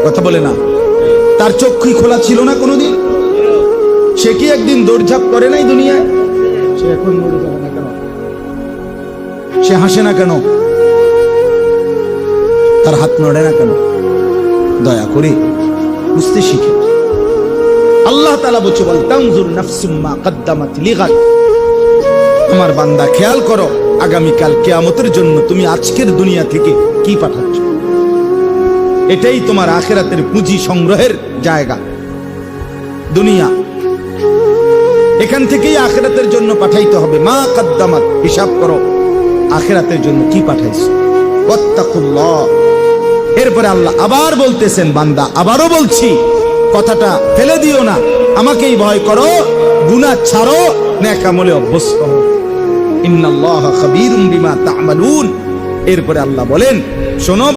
কথা বলে না? তার চক্ষু খোলা ছিল না কোনোদিন? সে কি একদিন দৌড়ঝাঁপ করে নাই দুনিয়ায়? সে এখন মরে যাবে না কেন? সে হাসে না কেন? তার হাত নড়ে না কেন? দয়া করে বুঝতে শিখে। আল্লাহ তাআলা বলছে, বল তানজুর নাফসুম মা কদ্দামাত লিগাদ। আমার বান্দা খেয়াল করো, আগামীকাল কিয়ামতের জন্য তুমি আজকের দুনিয়া থেকে কি পাঠাচ্ছ। এটাই তোমার আখিরাতের পুঁজি সংগ্রহের জায়গা। দুনিয়া এখান থেকেই আখিরাতের জন্য পাঠাইতে হবে। মা কদ্দামাত, হিসাব করো আখিরাতের জন্য কি পাঠাইছো। ওয়াত্তাকুল্লাহ। এরপরে আল্লাহ আবার বলতেছেন, বান্দা আবারও বলছি, কথাটা ফেলে দিও না, আমাকেই ভয় করো, গুনাহ ছাড়ো, নেক আমলে অভ্যস্ত হও। ইন্নাল্লাহা খাবীরুম বিমা তা'মালুন। এরপরে আল্লাহ বলেন, শোনো